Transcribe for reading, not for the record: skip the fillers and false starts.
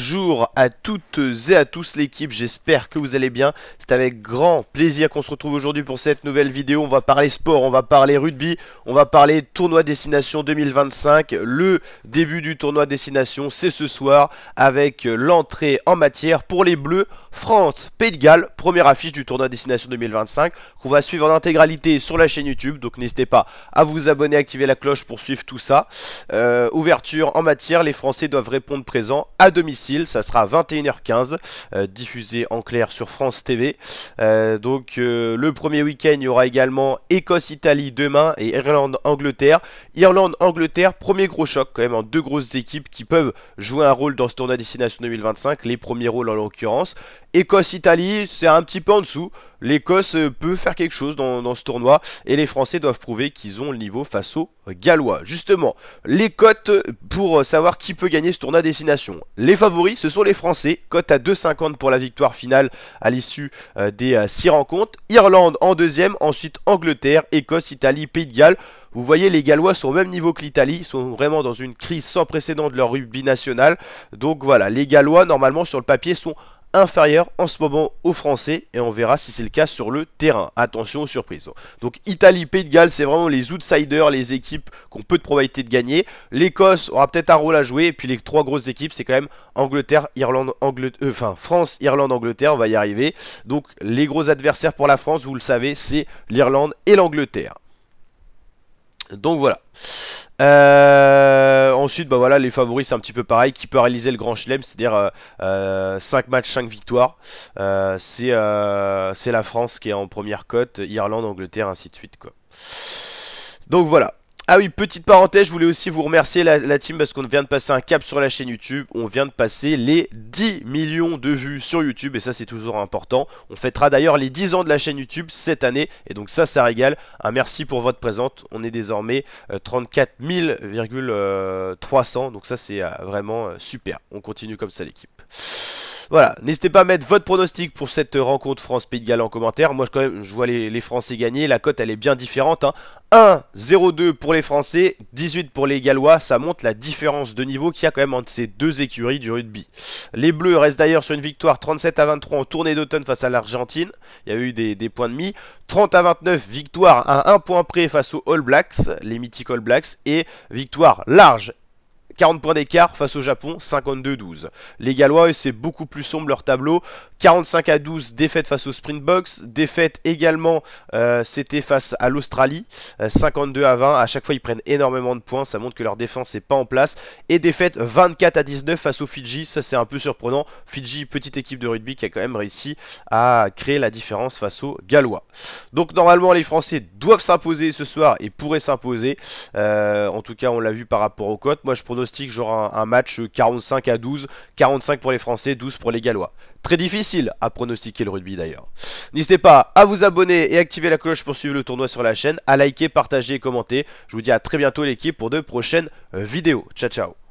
Bonjour à toutes et à tous l'équipe, j'espère que vous allez bien. C'est avec grand plaisir qu'on se retrouve aujourd'hui pour cette nouvelle vidéo. On va parler sport, on va parler rugby, on va parler tournoi destination 2025. Le début du tournoi destination, c'est ce soir avec l'entrée en matière pour les Bleus. France, Pays de Galles, première affiche du tournoi destination 2025 qu'on va suivre en intégralité sur la chaîne YouTube. Donc n'hésitez pas à vous abonner, activer la cloche pour suivre tout ça. Ouverture en matière, les Français doivent répondre présent à domicile. Ça sera 21h15, diffusé en clair sur France TV. Le premier week-end, il y aura également Écosse-Italie demain et Irlande-Angleterre. Irlande-Angleterre, premier gros choc quand même, en deux grosses équipes qui peuvent jouer un rôle dans ce tournoi destination 2025. Les premiers rôles en l'occurrence. Écosse-Italie, c'est un petit peu en dessous. L'Écosse peut faire quelque chose dans ce tournoi et les Français doivent prouver qu'ils ont le niveau face aux Gallois. Justement, les cotes pour savoir qui peut gagner ce tournoi destination. Les favoris, ce sont les Français. Cote à 2,50 pour la victoire finale à l'issue des 6 rencontres. Irlande en deuxième, ensuite Angleterre, Écosse, Italie, Pays de Galles. Vous voyez, les Gallois sont au même niveau que l'Italie, ils sont vraiment dans une crise sans précédent de leur rugby national. Donc voilà, les Gallois, normalement, sur le papier, sont inférieurs en ce moment aux Français et on verra si c'est le cas sur le terrain. Attention aux surprises. Donc Italie, Pays de Galles, c'est vraiment les outsiders, les équipes qui ont peu de probabilité de gagner. L'Écosse aura peut-être un rôle à jouer et puis les trois grosses équipes, c'est quand même Angleterre, Irlande, France, Irlande, Angleterre, on va y arriver. Donc les gros adversaires pour la France, vous le savez, c'est l'Irlande et l'Angleterre. Donc voilà. Ensuite, bah voilà, les favoris, c'est un petit peu pareil. Qui peut réaliser le grand chelem, c'est-à-dire 5 matchs, 5 victoires. C'est la France qui est en première cote, Irlande, Angleterre, ainsi de suite, quoi. Donc voilà. Ah oui, petite parenthèse, je voulais aussi vous remercier la team parce qu'on vient de passer un cap sur la chaîne YouTube. On vient de passer les 10 millions de vues sur YouTube et ça c'est toujours important. On fêtera d'ailleurs les 10 ans de la chaîne YouTube cette année et donc ça régale. Un merci pour votre présence. On est désormais 34 300, donc ça c'est vraiment super. On continue comme ça l'équipe. Voilà, n'hésitez pas à mettre votre pronostic pour cette rencontre France-Pays de Galles en commentaire. Moi, quand même, je vois les Français gagner. La cote, elle est bien différente. 1,02 pour les Français, 18 pour les Gallois. Ça montre la différence de niveau qu'il y a quand même entre ces deux écuries du rugby. Les Bleus restent d'ailleurs sur une victoire 37-23 en tournée d'automne face à l'Argentine. Il y a eu des points de mi. 30-29, victoire à 1 point près face aux All Blacks, les mythiques All Blacks. Et victoire large. 40 points d'écart face au Japon, 52-12. Les Gallois, eux, c'est beaucoup plus sombre leur tableau. 45-12, défaite face aux Springboks. Défaite également, c'était face à l'Australie. 52-20. À chaque fois, ils prennent énormément de points. Ça montre que leur défense n'est pas en place. Et défaite 24-19 face aux Fidji. Ça, c'est un peu surprenant. Fidji, petite équipe de rugby qui a quand même réussi à créer la différence face aux Gallois. Donc, normalement, les Français doivent s'imposer ce soir et pourraient s'imposer. En tout cas, on l'a vu par rapport aux cotes. Moi, je pronostique genre un match 45-12, 45 pour les Français, 12 pour les Gallois. Très difficile à pronostiquer le rugby d'ailleurs. N'hésitez pas à vous abonner et activer la cloche pour suivre le tournoi sur la chaîne, à liker, partager et commenter. Je vous dis à très bientôt l'équipe pour de prochaines vidéos. Ciao ciao.